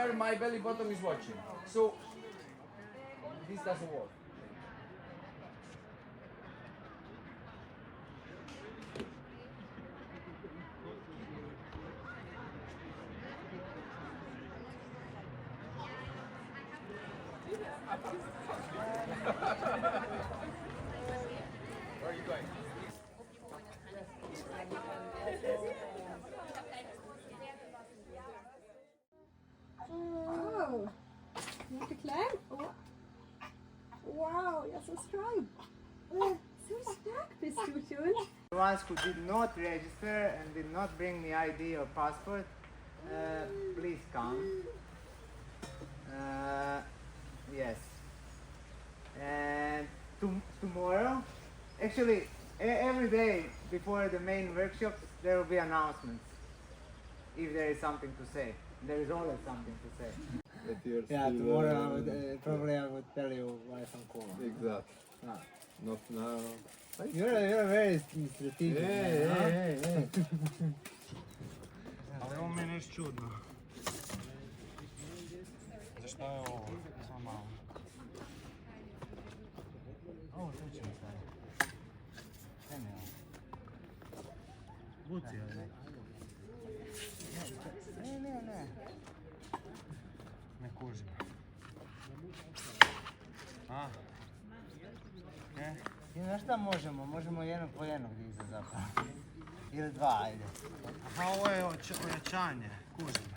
where my belly button is watching. So this doesn't work. Where are you going? Oh, you want to climb? Oh. Wow, you're so strong. So stark, this tutu. The ones who did not register and did not bring the ID or passport, please come. Yes. And tomorrow, actually, every day before the main workshops, there will be announcements. If there is something to say, there is always something to say. Yeah, tomorrow I would, probably I would tell you why I'm cool. Exactly. Ah. Not now. You're very strategic. Hey. Ali ovo meni je čudno. Zašto je ovo? Samo malo. Ovo to ćemo staviti. Kaj mi je ovo? Buci ili ne? Ne. Ne kužim. A? Ne? I znaš šta možemo? Možemo jednog po jednog dizati zapravo. Ili dva, ajde. Aha, ovo je ojačanje, kužim.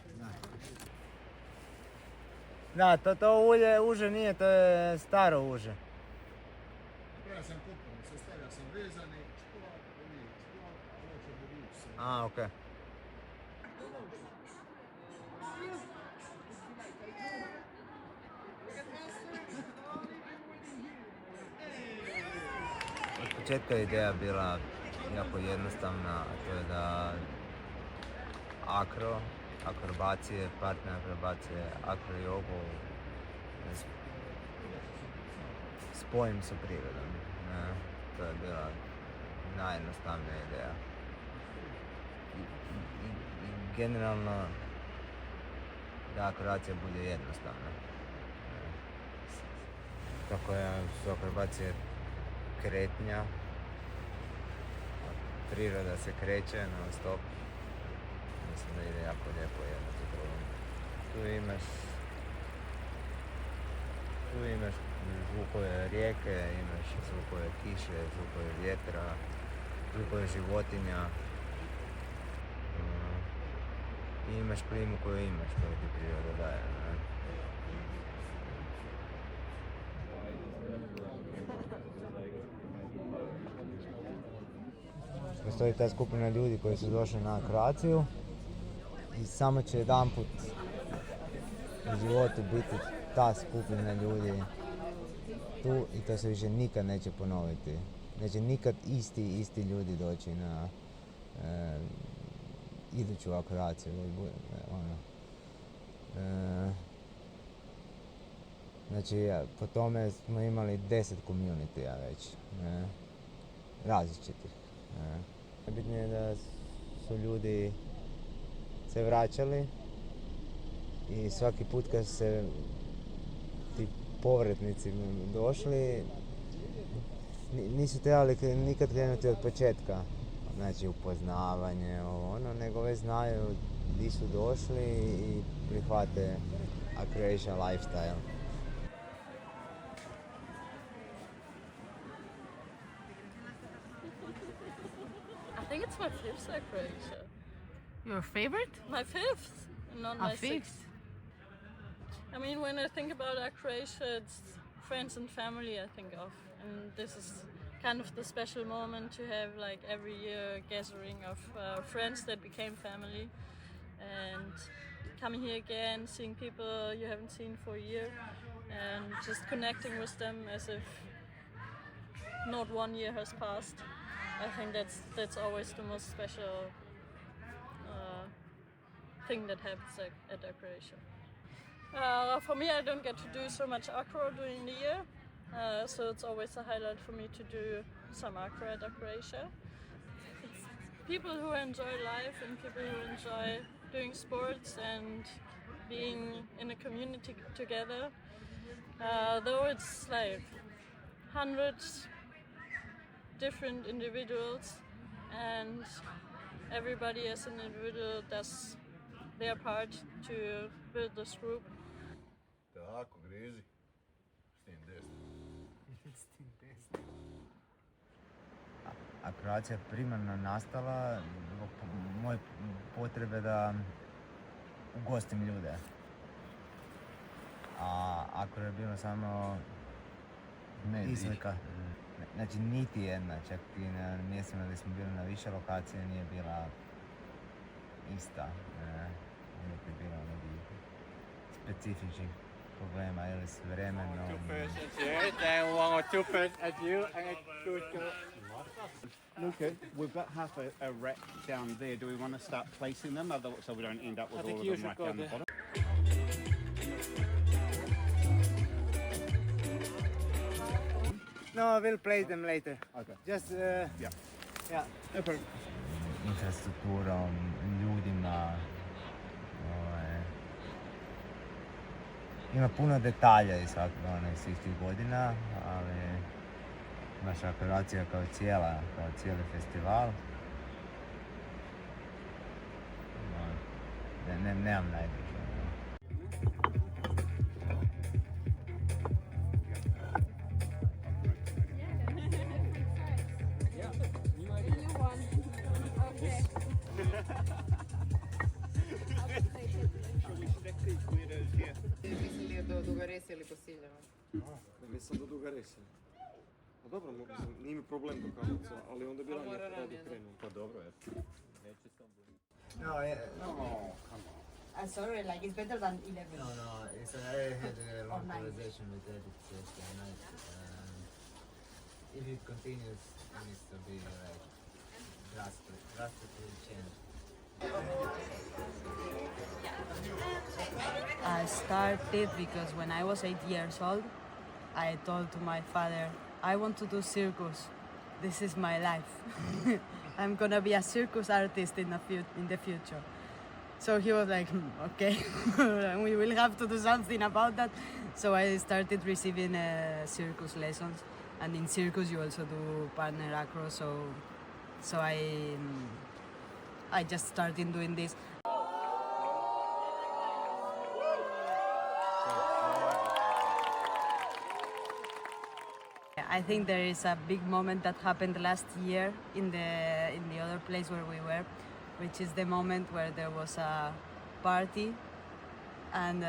Da, to ulje uže nije, to je staro uže. Ja sam kupio, sastavio sam vezani, ovo će budući se. A, okej. Od početka je ideja bila jako jednostavna, a to je da Acro, akrobacije, partner akrobacije, Acro jogu spojim sa prirodom. Ne? To je bila najjednostavnija ideja. I generalno da akrobacija bude jednostavna. Tako su akrobacije kretnja, priroda se kreće non stop. Mislim da ide jako lijepo jedno za drugom. Tu imaš zvukove rijeke, imaš zvukove kiše, zvukove vjetra, zvukove životinja. I imaš klimu koju imaš, koju ti priroda daje. Ne? Postoji ta skupina ljudi koji su došli na Acroaciju i samo će jedanput u životu biti ta skupina ljudi tu i to se više nikad neće ponoviti. Neće nikad isti ljudi doći na iduću Acroaciju. Znači, po tome smo imali 10 community-a već, različitih. Najbitnije je da su ljudi se vraćali i svaki put kad se ti povratnici došli, nisu trebali nikad krenuti od početka, znači upoznavanje, nego već znaju gdje su došli i prihvate Acroatia lifestyle. I think it's my fifth Acroatia. Your favorite? My fifth, not my sixth. I mean, when I think about Acroatia, it's friends and family I think of. And this is kind of the special moment to have, like, every year gathering of friends that became family. And coming here again, seeing people you haven't seen for a year, and just connecting with them as if not 1 year has passed. I think that's always the most special thing that happens at Acroatia. For me, I don't get to do so much acro during the year, so it's always a highlight for me to do some acro at Acroatia. It's people who enjoy life and people who enjoy doing sports and being in a community together. Though it's like hundreds different individuals, and everybody as an individual does their part to build this group. Tako, grizi. S tim desnim. Acroatia je primarno nastala zbog moje potrebe da ugostim ljude. A Acro je bilo samo izlika. Znači niti jedna, čak i na mjestima gdje smo bili na više lokacije nije bila ista. Uvijek je bilo nekih specifičnih problema ili s vremenom. Then 1 or 2 first at you and go. Luca, we've got half a rack down there. Do we want to start placing them so we don't end up with all of them right down the bottom? No, we'll place them later. Okay. Just, Yeah. No problem. infrastrukturom, ljudima. Ima puno detalja iz svih tih godina, ali naša Acroatia kao cijeli festival. Nemam najbliže. Mislili do Dugarese ili Posiljeva? Mislim do Dugarese. Pa dobro, nije mi problem do Karlovca, ali onda bi ranije krenuo. Pa dobro, je. No, yeah. Oh, come on. Sorry, like it's better than 11. No, I had a long conversation with Edith yesterday night. If it continues, it needs to be like drastically changed. I started because when I was 8 years old, I told to my father, I want to do circus. This is my life. I'm gonna be a circus artist in the future. So he was like, okay, we will have to do something about that. So I started receiving circus lessons, and in circus you also do partner acro. So I just started doing this. I think there is a big moment that happened last year in the other place where we were, which is the moment where there was a party, and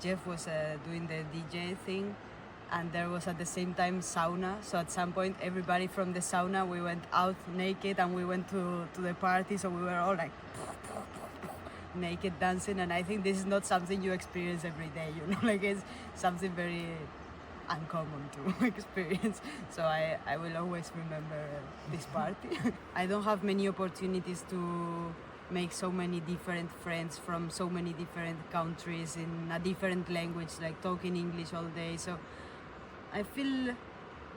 Jeff was doing the DJ thing, and there was at the same time sauna. So at some point, everybody from the sauna, we went out naked and we went to the party. So we were all like naked dancing, and I think this is not something you experience every day. You know, like it's something very uncommon to experience. So I will always remember this party. I don't have many opportunities to make so many different friends from so many different countries in a different language, like talking English all day. So I feel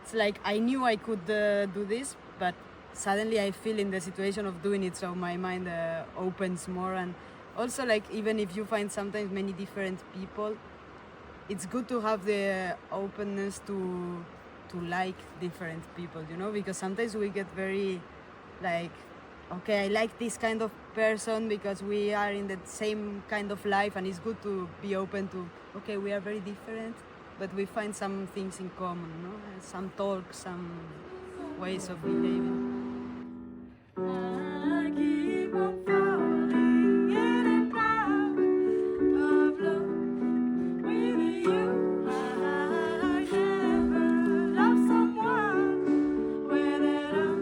it's like I knew I could do this, but suddenly I feel in the situation of doing it, so my mind opens more. And also, like, even if you find sometimes many different people, it's good to have the openness to like different people, you know, because sometimes we get very like, okay, I like this kind of person because we are in the same kind of life, and it's good to be open to, okay, we are very different, but we find some things in common, no? Some talk, some ways of behaving. I keep on falling in and out of love with you. I never loved someone without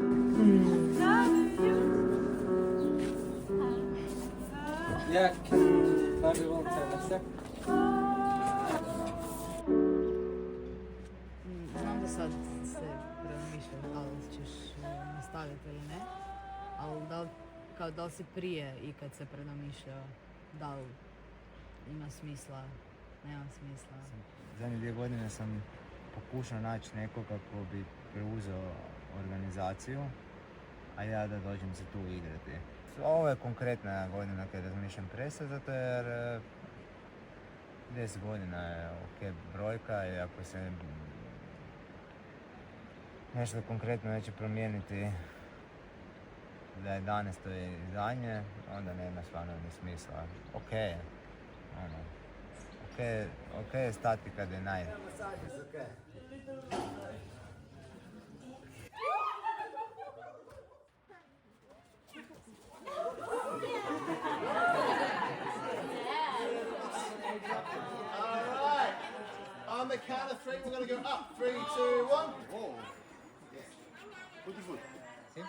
loving you. Jak bardzo nästa. Znam da sad se razmišljam da li ćeš nastaviti ili ne, ali da li si prije ikad se predomišljao da li ima smisla, nema smisla? Zadnje 2 godine sam pokušao naći nekoga ko bi preuzeo organizaciju a ja da dođem se tu igrati. Ovo je konkretna godina kad razmišljam prestat, zato jer 10 godina je ok brojka i ako se nešto konkretno neće promijeniti za 11. i zadnje, onda nema stvarno ni smisla. Ok je stati kad je naj. Alright, on the count of 3 we're going to go up. 3, 2, 1. Whoa. Yes. Put your foot. See?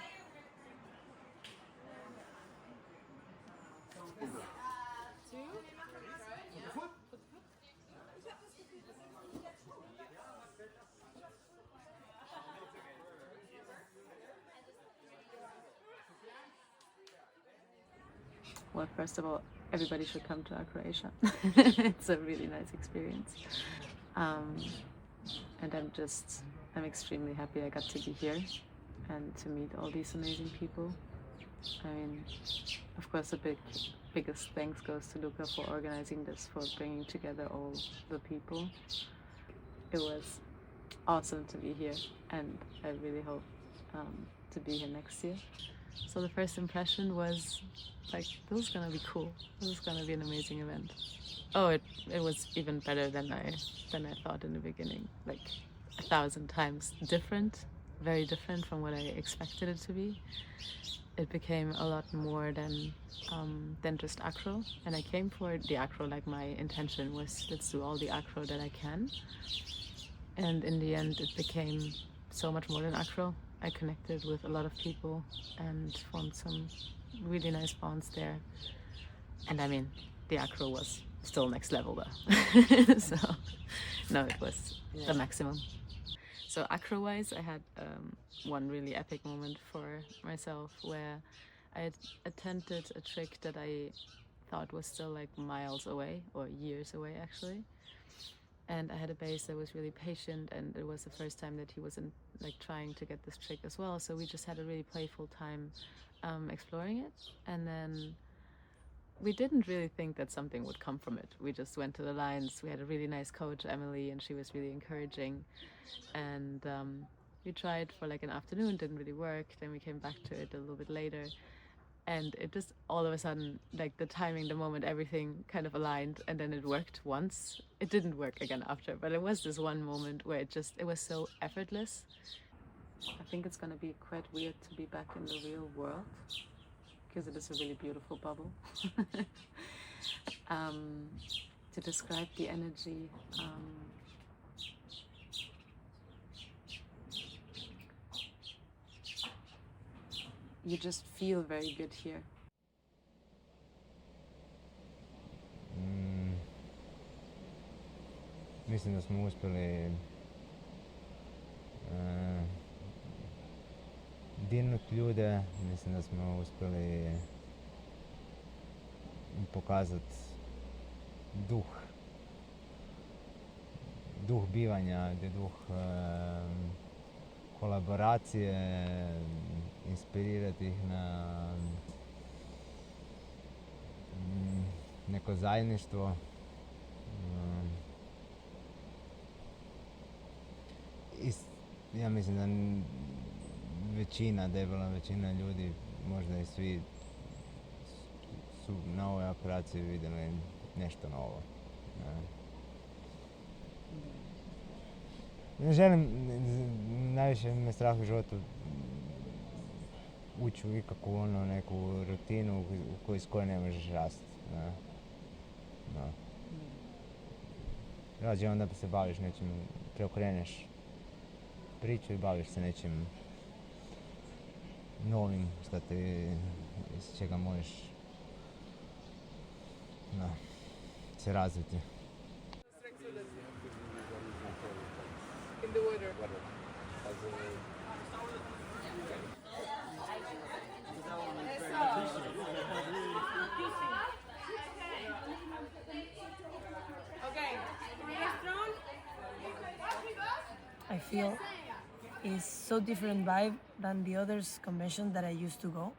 Well, first of all, everybody should come to Acroatia. It's a really nice experience. And I'm extremely happy I got to be here and to meet all these amazing people. I mean, of course, the biggest thanks goes to Luca for organizing this, for bringing together all the people. It was awesome to be here, and I really hope to be here next year. So the first impression was like, this is gonna be cool. This is gonna be an amazing event. Oh, it was even better than I thought in the beginning. Like 1,000 times different, very different from what I expected it to be. It became a lot more than just acro, and I came for the acro. Like my intention was, let's do all the acro that I can. And in the end, it became so much more than acro. I connected with a lot of people and formed some really nice bonds there. And I mean, the acro was still next level though. So, no, it was the maximum. So acro-wise, I had one really epic moment for myself where I had attempted a trick that I thought was still like miles away, or years away actually. And I had a bass that was really patient, and it was the first time that he wasn't like trying to get this trick as well. So we just had a really playful time exploring it. And then we didn't really think that something would come from it. We just went to the lines. We had a really nice coach, Emily, and she was really encouraging. And we tried for like an afternoon, didn't really work. Then we came back to it a little bit later. And it just all of a sudden, like the timing, the moment, everything kind of aligned, and then it worked once. It didn't work again after, but it was this one moment where it was so effortless. I think it's gonna be quite weird to be back in the real world, because it is a really beautiful bubble. To describe the energy, you just feel very good here. Mislim da smo uspjeli dirnuti ljude, mislim da smo uspjeli pokazati duh bivanja, duh kolaboracije, inspirirati ih na neko zajedništvo. Ja mislim da debela većina ljudi, možda i svi, su na ovoj operaciji vidjeli nešto novo. Ne želim, najviše me strah u životu ući u ikakvu neku rutinu iz koje ne možeš rasti. Rađe onda se baviš nečim, preokreneš priču i baviš se nečim novim iz čega možeš se razviti. In the water. I feel is so different vibe than the others convention that I used to go,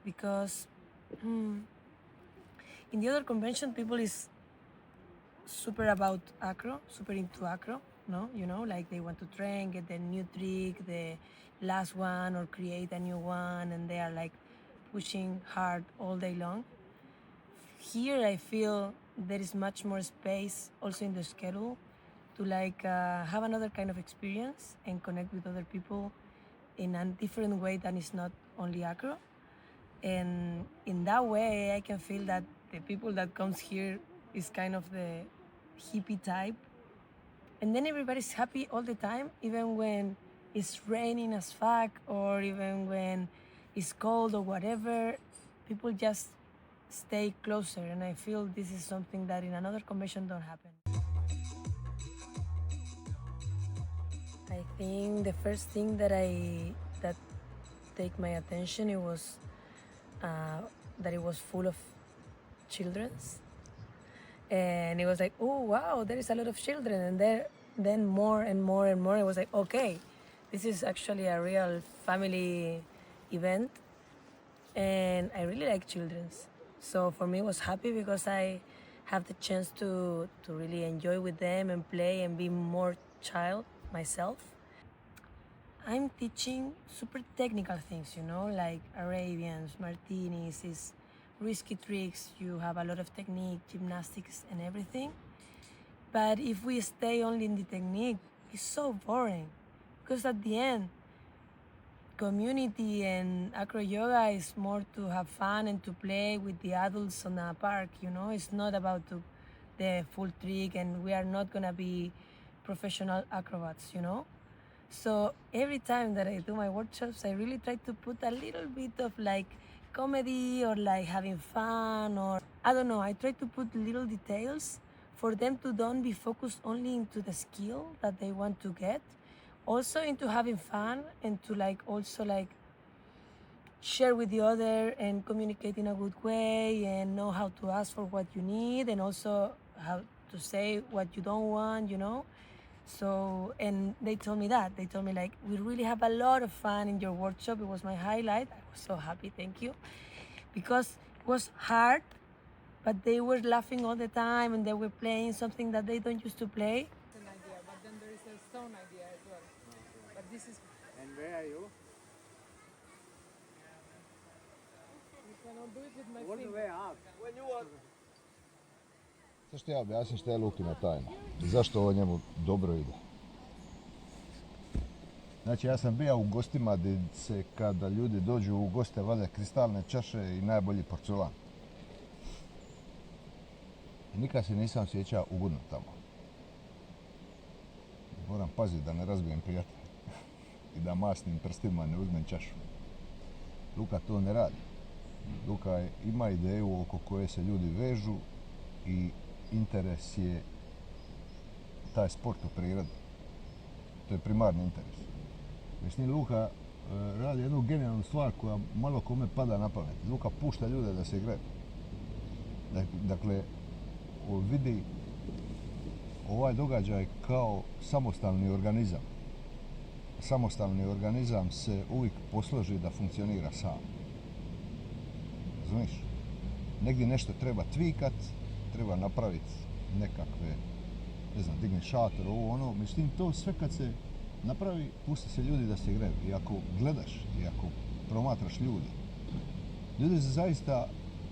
because in the other convention people is super about acro, super into acro, no? You know, like they want to train, get the new trick, the last one, or create a new one, and they are like pushing hard all day long. Here I feel there is much more space also in the schedule to like have another kind of experience and connect with other people in a different way than is not only acro. And in that way I can feel that the people that comes here is kind of the hippie type, and then everybody's happy all the time, even when it's raining as fuck, or even when it's cold or whatever, people just stay closer, and I feel this is something that in another convention don't happen. I think the first thing that take my attention, it was that it was full of childrens, and it was like, oh wow, there is a lot of children, and then more and more and more, it was like, okay, this is actually a real family event, and I really like childrens. So for me it was happy because I have the chance to really enjoy with them and play and be more child myself. I'm teaching super technical things, you know, like Arabians, martinis, is risky tricks, you have a lot of technique, gymnastics and everything. But if we stay only in the technique, it's so boring, because at the end, community and acro yoga is more to have fun and to play with the adults on a park, you know. It's not about the full trick, and we are not gonna be professional acrobats, you know. So every time that I do my workshops, I really try to put a little bit of like comedy or like having fun, or I don't know, I try to put little details for them to don't be focused only into the skill that they want to get, also into having fun, and to like also like share with the other and communicate in a good way and know how to ask for what you need, and also how to say what you don't want, you know. So, and they told me that. They told me like, we really have a lot of fun in your workshop. It was my highlight. I was so happy, thank you. Because it was hard, but they were laughing all the time, and they were playing something that they don't used to play. An idea, but then there is a stone idea as well. But this is, And where are you? you cannot do it with my All the finger. way up. When you want. Zašto ja objasnim šta je Lukina tajna? I zašto ovo njemu dobro ide? Znači, ja sam bio u gostima gdje se kada ljudi dođu u goste vade kristalne čaše i najbolji porculan. I nikad se nisam osjećao ugodno tamo. Moram paziti da ne razbijem prijatelja i da masnim prstima ne uzmem čašu. Luka to ne radi. Luka ima ideju oko koje se ljudi vežu i interes je taj sport u prirodi. To je primarni interes. Mislim, Luka radi jednu genijalnu stvar koja malo kome pada na pamet. Luka pušta ljude da se igraju. Dakle, vidi ovaj događaj kao samostalni organizam. Samostalni organizam se uvijek posloži da funkcionira sam. Razumiješ? Negdje nešto treba tvikat, treba napraviti nekakve, ne znam, digni šator, ovo ono. Mislim, to sve kad se napravi, pusti se ljudi da se igraju. I ako gledaš, i ako promatraš ljude, ljudi zaista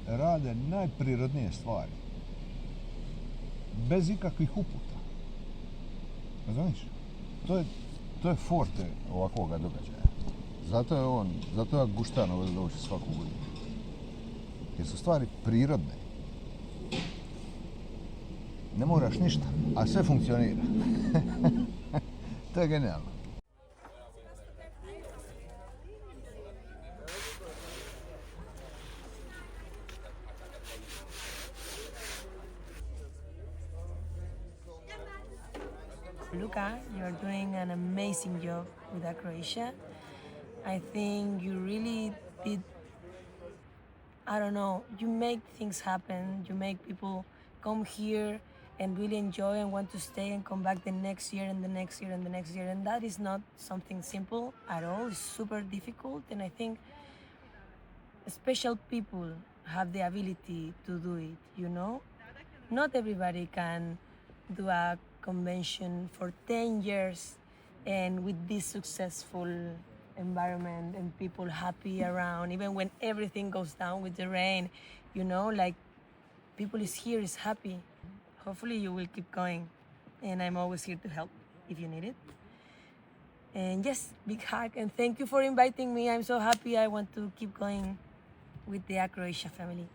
rade najprirodnije stvari. Bez ikakvih uputa. Razumiješ? To je forte ovakvoga događaja. Zato ja guštam ovdje doći svaku godinu. Jer su stvari prirodne. Ne moraš ništa, a sve funkcionira. To je genijalno. Luca, you're doing an amazing job with Acroatia. I think you really did, I don't know, you make things happen, you make people come here and really enjoy and want to stay and come back the next year and the next year and the next year. And that is not something simple at all. It's super difficult, and I think special people have the ability to do it, you know? Not everybody can do a convention for 10 years and with this successful environment and people happy around, even when everything goes down with the rain, you know, like people is here, is happy. Hopefully you will keep going, and I'm always here to help if you need it. And yes, big hug, and thank you for inviting me. I'm so happy. I want to keep going with the Acroatia family.